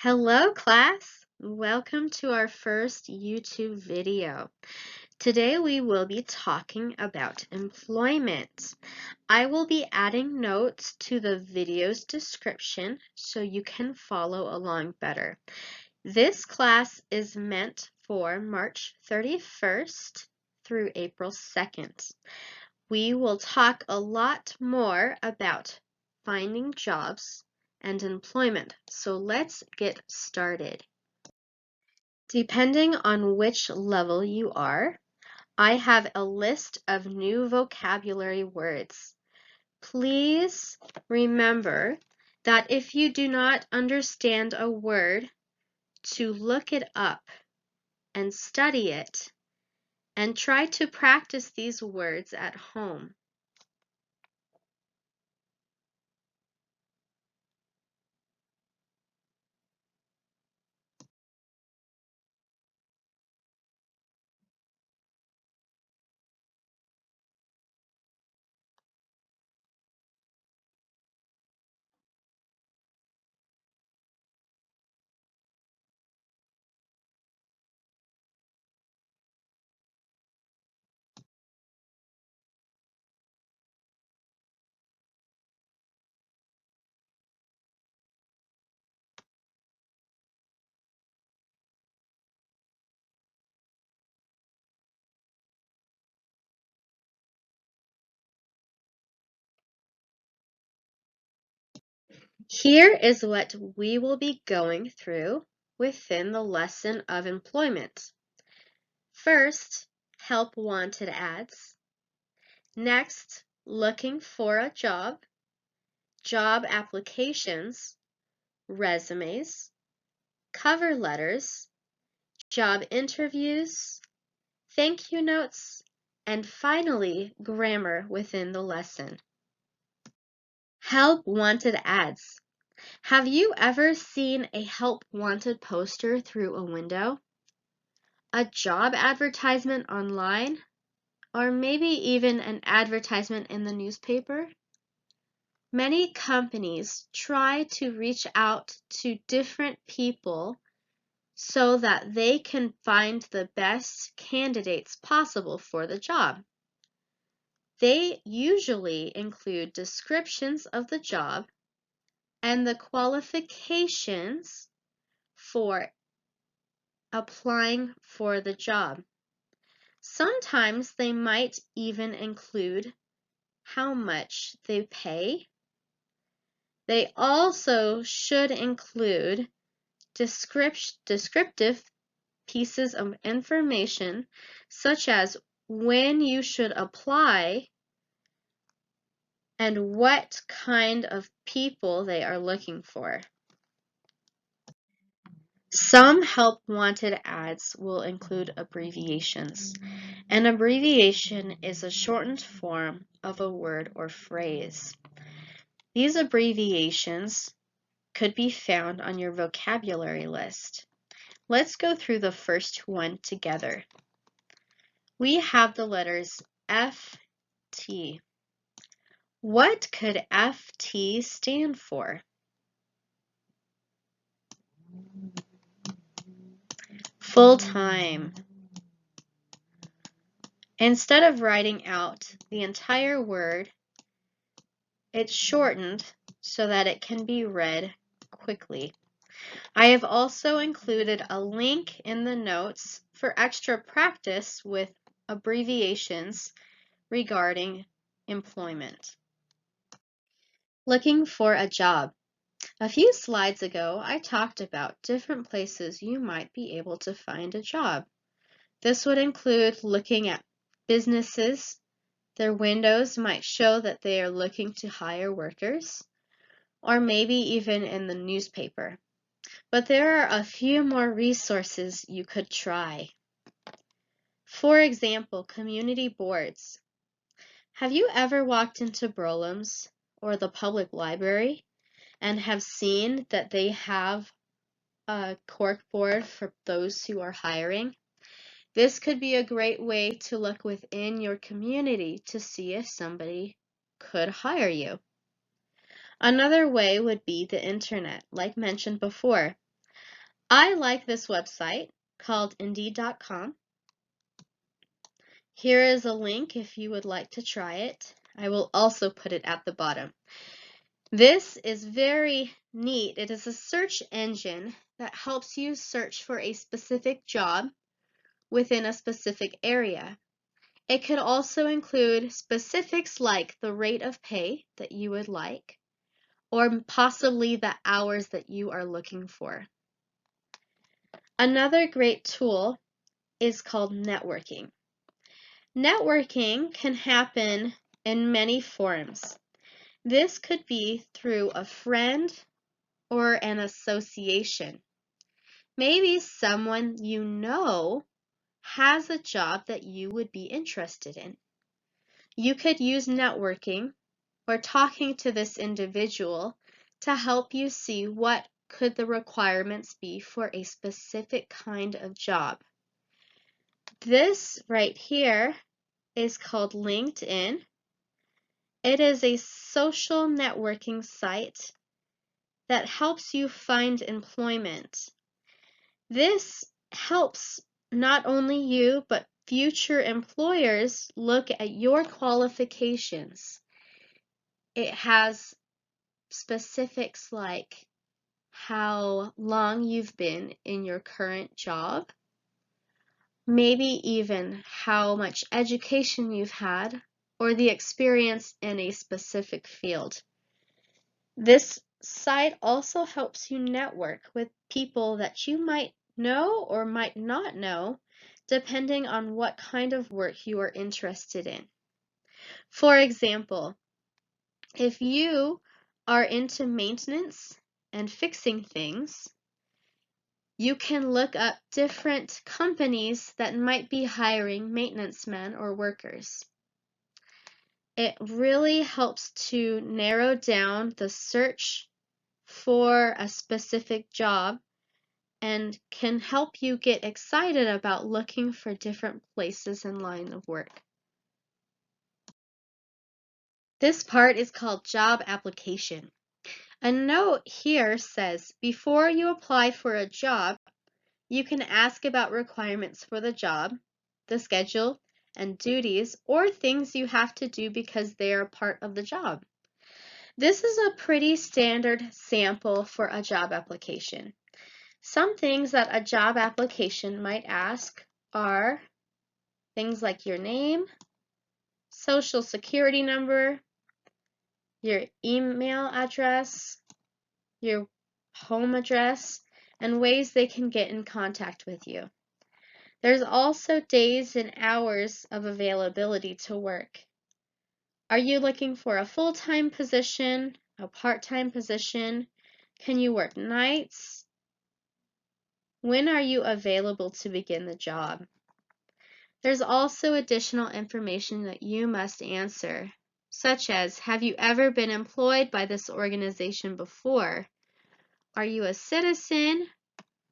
Hello class! Welcome to our first YouTube video. Today we will be talking about employment. I will be adding notes to the video's description so you can follow along better. This class is meant for March 31st through April 2nd. We will talk a lot more about finding jobs and employment. So let's get started. Depending on which level you are, I have a list of new vocabulary words. Please remember that if you do not understand a word, to look it up and study it and try to practice these words at home. Here is what we will be going through within the lesson of employment. First, help wanted ads. Next, looking for a job, job applications, resumes, cover letters, job interviews, thank you notes, and finally, grammar within the lesson. Help wanted ads. Have you ever seen a help wanted poster through a window? A job advertisement online? Or maybe even an advertisement in the newspaper? Many companies try to reach out to different people so that they can find the best candidates possible for the job. They usually include descriptions of the job and the qualifications for applying for the job. Sometimes they might even include how much they pay. They also should include descriptive pieces of information such as when you should apply and what kind of people they are looking for. Some help wanted ads will include abbreviations. An abbreviation is a shortened form of a word or phrase. These abbreviations could be found on your vocabulary list. Let's go through the first one together. We have the letters FT. What could FT stand for? Full-time. Instead of writing out the entire word, it's shortened so that it can be read quickly. I have also included a link in the notes for extra practice with abbreviations regarding employment. Looking for a job. A few slides ago, I talked about different places you might be able to find a job. This would include looking at businesses. Their windows might show that they are looking to hire workers, or maybe even in the newspaper. But there are a few more resources you could try. For example, community boards. Have you ever walked into Burlum's or the public library and have seen that they have a cork board for those who are hiring? This could be a great way to look within your community to see if somebody could hire you. Another way would be the internet, like mentioned before. I like this website called Indeed.com. Here is a link if you would like to try it. I will also put it at the bottom. This is very neat. It is a search engine that helps you search for a specific job within a specific area. It could also include specifics like the rate of pay that you would like, or possibly the hours that you are looking for. Another great tool is called networking. Networking can happen in many forms. This could be through a friend or an association. Maybe someone you know has a job that you would be interested in. You could use networking or talking to this individual to help you see what could the requirements be for a specific kind of job. This right here is called LinkedIn. It is a social networking site that helps you find employment. This helps not only you, but future employers look at your qualifications. It has specifics like how long you've been in your current job, maybe even how much education you've had, or the experience in a specific field. This site also helps you network with people that you might know or might not know, depending on what kind of work you are interested in. For example, if you are into maintenance and fixing things, you can look up different companies that might be hiring maintenance men or workers. It really helps to narrow down the search for a specific job and can help you get excited about looking for different places in line of work. This part is called job application. A note here says, before you apply for a job, you can ask about requirements for the job, the schedule, and duties, or things you have to do because they are part of the job. This is a pretty standard sample for a job application. Some things that a job application might ask are things like your name, social security number, your email address, your home address, and ways they can get in contact with you. There's also days and hours of availability to work. Are you looking for a full-time position, a part-time position? Can you work nights? When are you available to begin the job? There's also additional information that you must answer, such as, have you ever been employed by this organization before? Are you a citizen?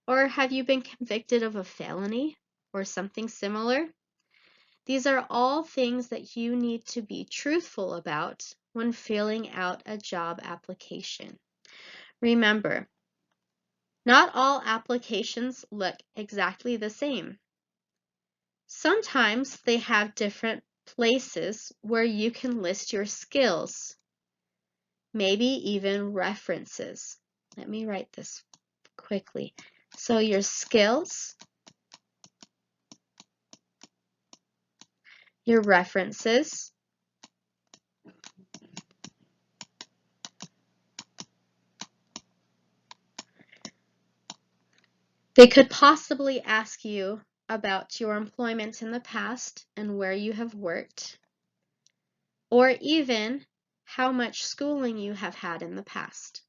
Or have you been convicted of a felony or something similar? These are all things that you need to be truthful about when filling out a job application. Remember, not all applications look exactly the same. Sometimes they have different places where you can list your skills, maybe even references. Let me write this quickly. So your skills, your references, they could possibly ask you about your employment in the past and where you have worked, or even how much schooling you have had in the past.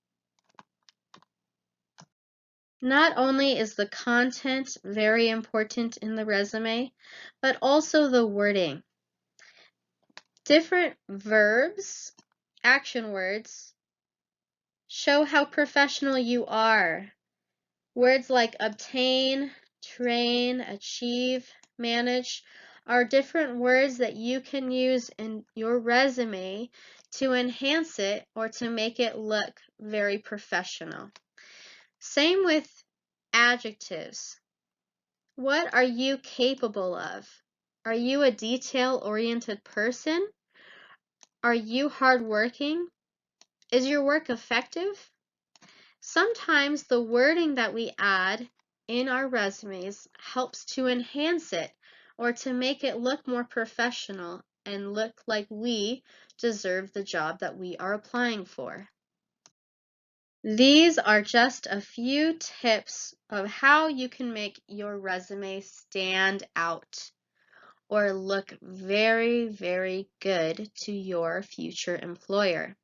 Not only is the content very important in the resume, but also the wording. Different verbs, action words, show how professional you are. Words like obtain, train, achieve, manage are different words that you can use in your resume to enhance it or to make it look very professional. Same with adjectives. What are you capable of? Are you a detail-oriented person? Are you hardworking? Is your work effective? Sometimes the wording that we add in our resumes helps to enhance it or to make it look more professional and look like we deserve the job that we are applying for. These are just a few tips of how you can make your resume stand out or look very, very good to your future employer.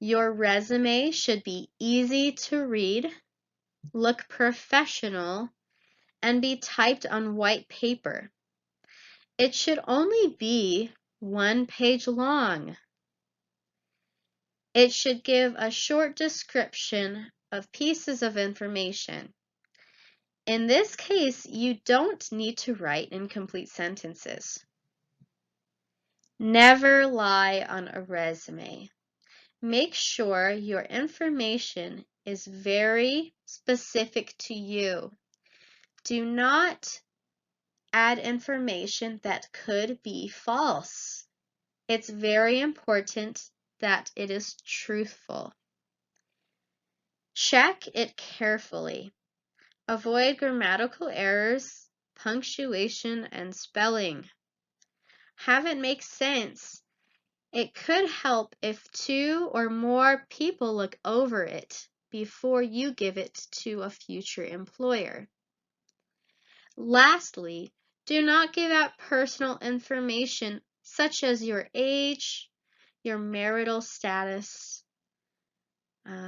Your resume should be easy to read, look professional, and be typed on white paper. It should only be 1 page long. It should give a short description of pieces of information. In this case, you don't need to write incomplete sentences. Never lie on a resume. Make sure your information is very specific to you. Do not add information that could be false. It's very important that it is truthful. Check it carefully. Avoid grammatical errors, punctuation, and spelling. Have it make sense. It could help if 2 or more people look over it before you give it to a future employer. Lastly, do not give out personal information such as your age, your marital status,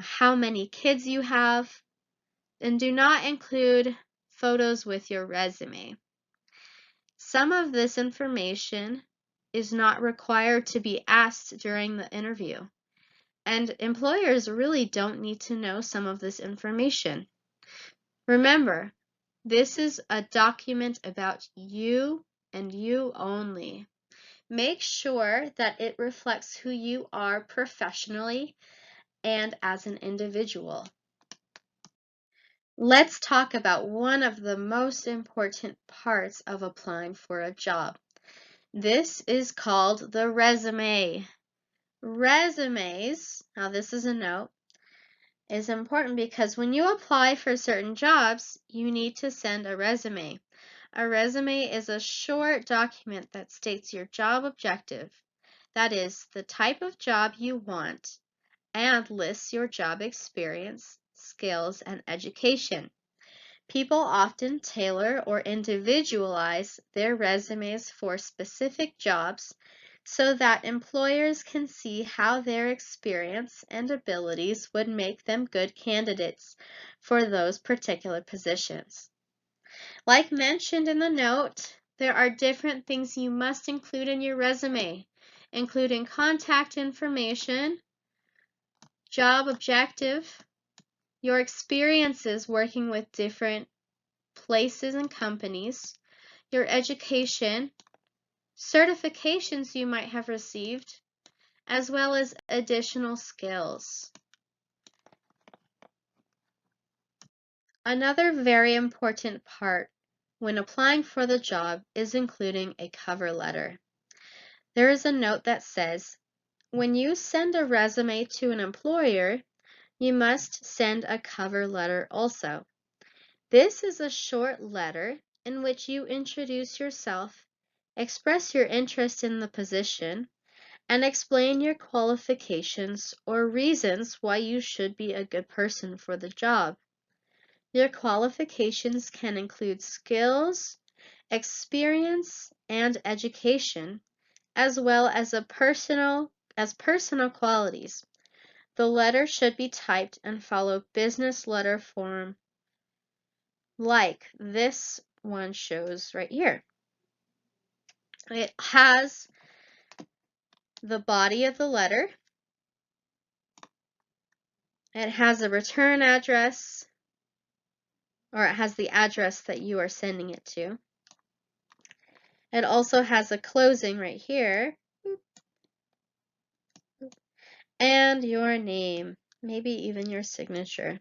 how many kids you have, and do not include photos with your resume. Some of this information is not required to be asked during the interview, and employers really don't need to know some of this information. Remember, this is a document about you and you only. Make sure that it reflects who you are professionally and as an individual. Let's talk about one of the most important parts of applying for a job. This is called the resume. Resumes, now this is a note, is important because when you apply for certain jobs, you need to send a resume. A resume is a short document that states your job objective, that is, the type of job you want, and lists your job experience, skills, and education. People often tailor or individualize their resumes for specific jobs so that employers can see how their experience and abilities would make them good candidates for those particular positions. Like mentioned in the note, there are different things you must include in your resume, including contact information, job objective, your experiences working with different places and companies, your education, certifications you might have received, as well as additional skills. Another very important part when applying for the job is including a cover letter. There is a note that says, when you send a resume to an employer, you must send a cover letter also. This is a short letter in which you introduce yourself, express your interest in the position, and explain your qualifications or reasons why you should be a good person for the job. Your qualifications can include skills, experience, and education, as well as personal qualities. The letter should be typed and follow business letter form like this one shows right here. It has the body of the letter. It has a return address, or it has the address that you are sending it to. It also has a closing right here, and your name, maybe even your signature.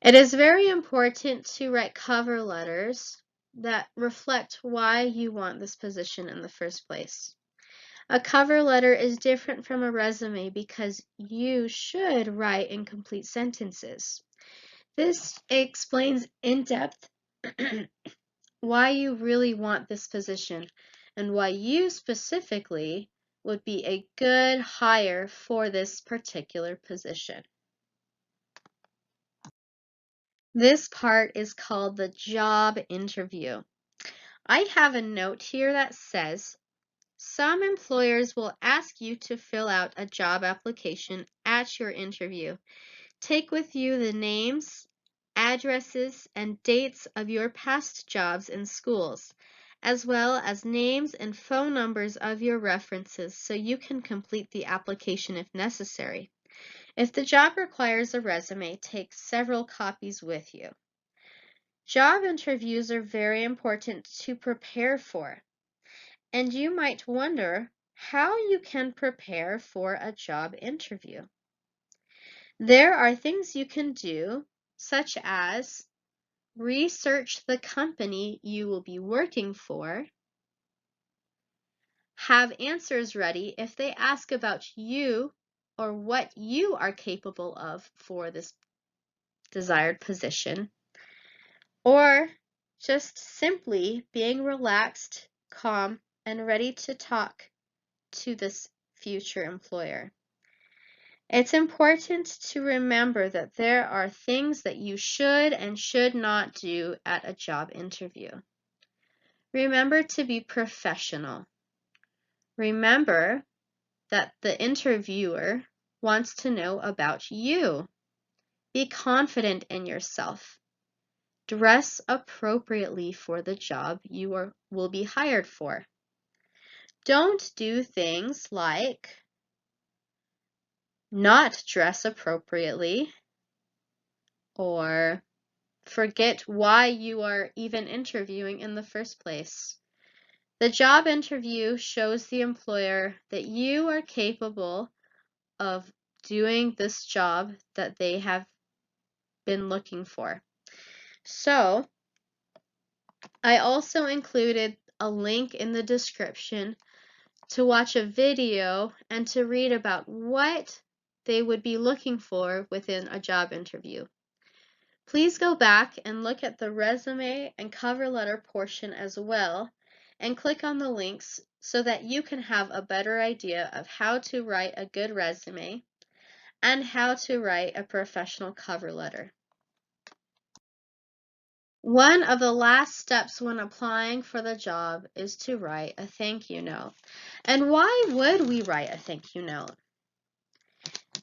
It is very important to write cover letters that reflect why you want this position in the first place. A cover letter is different from a resume because you should write in complete sentences. This explains in depth why you really want this position and why you specifically would be a good hire for this particular position. This part is called the job interview. I have a note here that says, some employers will ask you to fill out a job application at your interview. Take with you the names, addresses, and dates of your past jobs and schools, as well as names and phone numbers of your references so you can complete the application if necessary. If the job requires a resume, take several copies with you. Job interviews are very important to prepare for, and you might wonder how you can prepare for a job interview. There are things you can do, such as research the company you will be working for, have answers ready if they ask about you or what you are capable of for this desired position, or just simply being relaxed, calm, and ready to talk to this future employer. It's important to remember that there are things that you should and should not do at a job interview. Remember to be professional. Remember that the interviewer wants to know about you. Be confident in yourself. Dress appropriately for the job you will be hired for. Don't do things like not dress appropriately or forget why you are even interviewing in the first place. The job interview shows the employer that you are capable of doing this job that they have been looking for. So, I also included a link in the description to watch a video and to read about what they would be looking for within a job interview. Please go back and look at the resume and cover letter portion as well, and click on the links so that you can have a better idea of how to write a good resume and how to write a professional cover letter. One of the last steps when applying for the job is to write a thank you note. And why would we write a thank you note?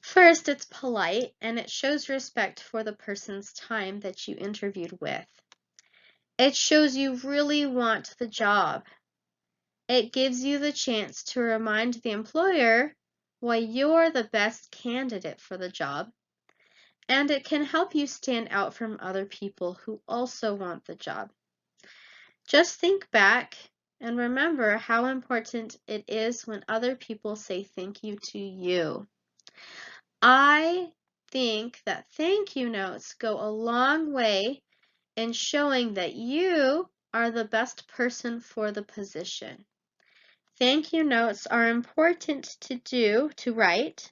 First, it's polite and it shows respect for the person's time that you interviewed with. It shows you really want the job. It gives you the chance to remind the employer why you're the best candidate for the job, and it can help you stand out from other people who also want the job. Just think back and remember how important it is when other people say thank you to you. I think that thank you notes go a long way in showing that you are the best person for the position. Thank you notes are important to write,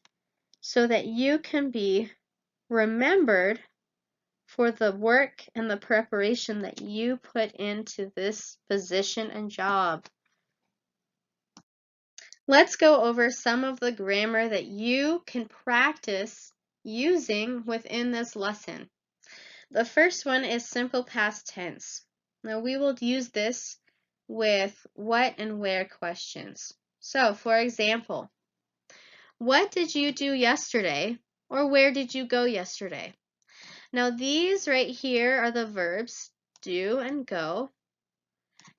so that you can be remembered for the work and the preparation that you put into this position and job. Let's go over some of the grammar that you can practice using within this lesson. The first one is simple past tense. Now we will use this with what and where questions. So, for example, what did you do yesterday? Or where did you go yesterday? Now these right here are the verbs do and go.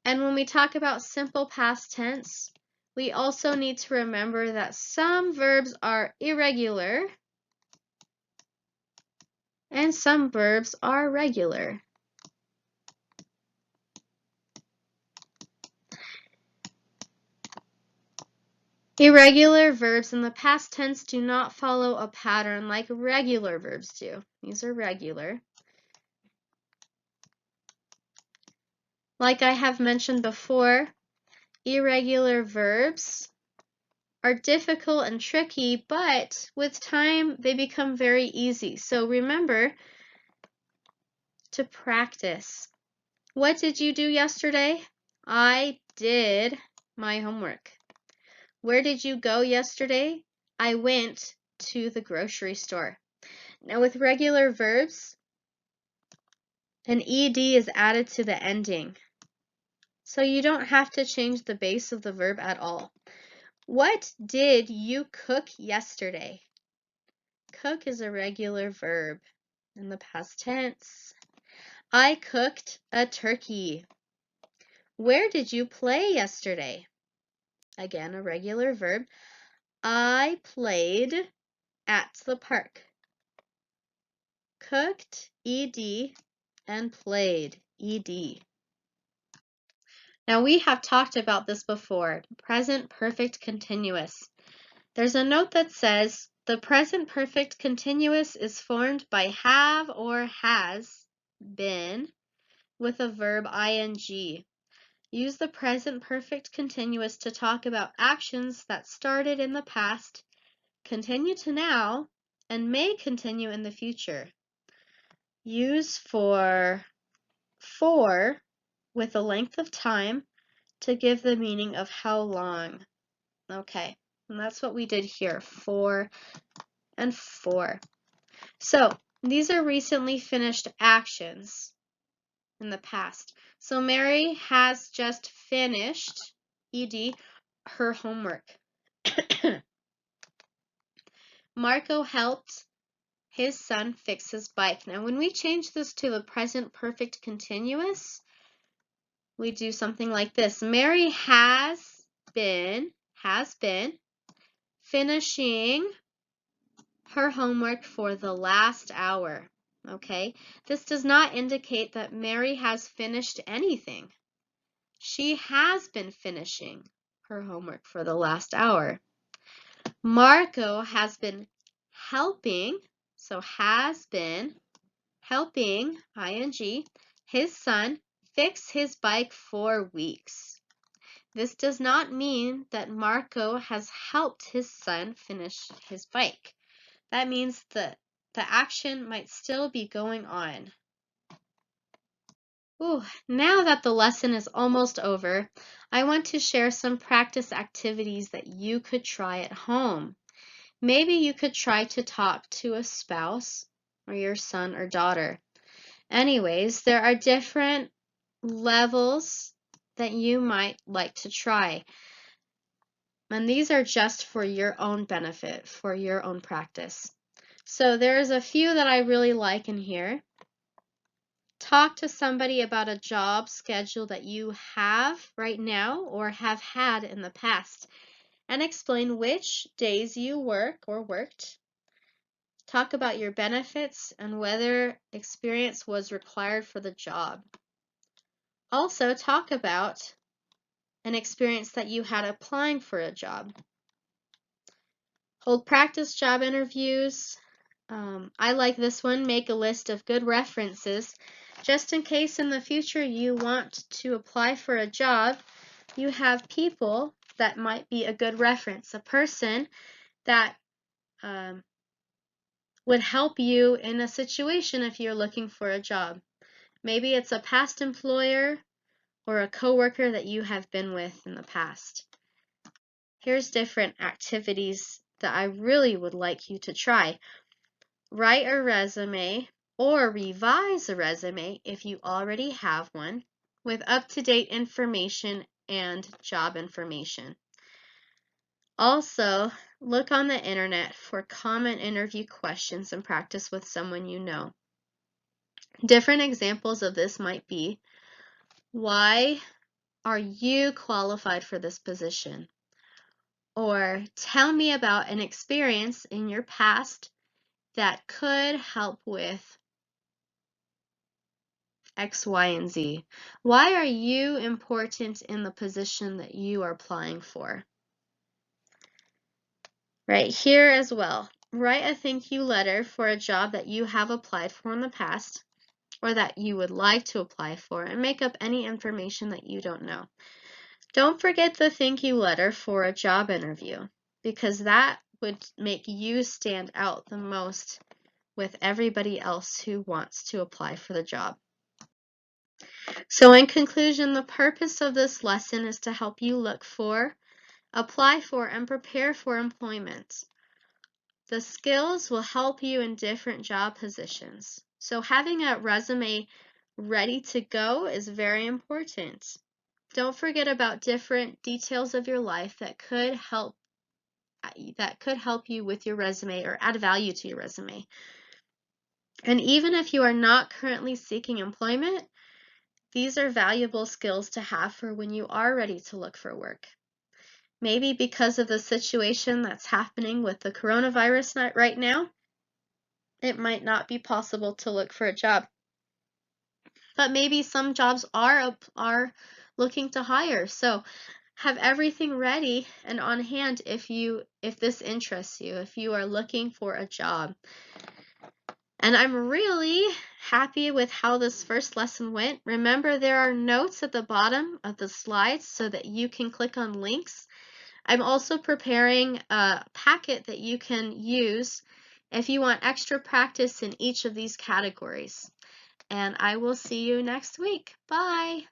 And when we talk about simple past tense, we also need to remember that some verbs are irregular and some verbs are regular. Irregular verbs in the past tense do not follow a pattern like regular verbs do. These are regular. Like I have mentioned before, irregular verbs are difficult and tricky, but with time they become very easy. So remember to practice. What did you do yesterday? I did my homework. Where did you go yesterday? I went to the grocery store. Now with regular verbs, an ed is added to the ending. So you don't have to change the base of the verb at all. What did you cook yesterday? Cook is a regular verb in the past tense. I cooked a turkey. Where did you play yesterday? Again, a regular verb. I played at the park. Cooked, ed, and played, ed. Now we have talked about this before, present perfect continuous. There's a note that says the present perfect continuous is formed by have or has been with a verb ing. Use the present perfect continuous to talk about actions that started in the past, continue to now, and may continue in the future. Use for with a length of time to give the meaning of how long. Okay, and that's what we did here, for and for. So these are recently finished actions in the past. So Mary has just finished, ed, her homework. Marco helped his son fix his bike. Now when we change this to the present perfect continuous, we do something like this. Mary has been finishing her homework for the last hour. Okay, this does not indicate that Mary has finished anything. She has been finishing her homework for the last hour. Marco has been helping, so has been helping, ing, his son fix his bike for weeks. This does not mean that Marco has helped his son finish his bike. That means that the action might still be going on. Ooh, now that the lesson is almost over, I want to share some practice activities that you could try at home. Maybe you could try to talk to a spouse or your son or daughter. Anyways, there are different levels that you might like to try. And these are just for your own benefit, for your own practice. So there's a few that I really like in here. Talk to somebody about a job schedule that you have right now or have had in the past, and explain which days you work or worked. Talk about your benefits and whether experience was required for the job. Also, talk about an experience that you had applying for a job. Hold practice job interviews. I like this one. Make a list of good references. Just in case in the future you want to apply for a job, you have people that might be a good reference. A person that would help you in a situation if you're looking for a job. Maybe it's a past employer or a coworker that you have been with in the past. Here's different activities that I really would like you to try. Write a resume or revise a resume if you already have one with up-to-date information and job information. Also, look on the internet for common interview questions and practice with someone you know. Different examples of this might be, why are you qualified for this position? Or tell me about an experience in your past that could help with X, Y, and Z. Why are you important in the position that you are applying for? Right here as well. Write a thank you letter for a job that you have applied for in the past. or that you would like to apply for, and make up any information that you don't know. Don't forget the thank you letter for a job interview, because that would make you stand out the most with everybody else who wants to apply for the job. So in conclusion, the purpose of this lesson is to help you look for, apply for, and prepare for employment. The skills will help you in different job positions. So having a resume ready to go is very important. Don't forget about different details of your life that could help you with your resume or add value to your resume. And even if you are not currently seeking employment, these are valuable skills to have for when you are ready to look for work. Maybe because of the situation that's happening with the coronavirus right now, it might not be possible to look for a job. But maybe some jobs are looking to hire. So have everything ready and on hand if this interests you, if you are looking for a job. And I'm really happy with how this first lesson went. Remember, there are notes at the bottom of the slides so that you can click on links. I'm also preparing a packet that you can use if you want extra practice in each of these categories. And I will see you next week. Bye!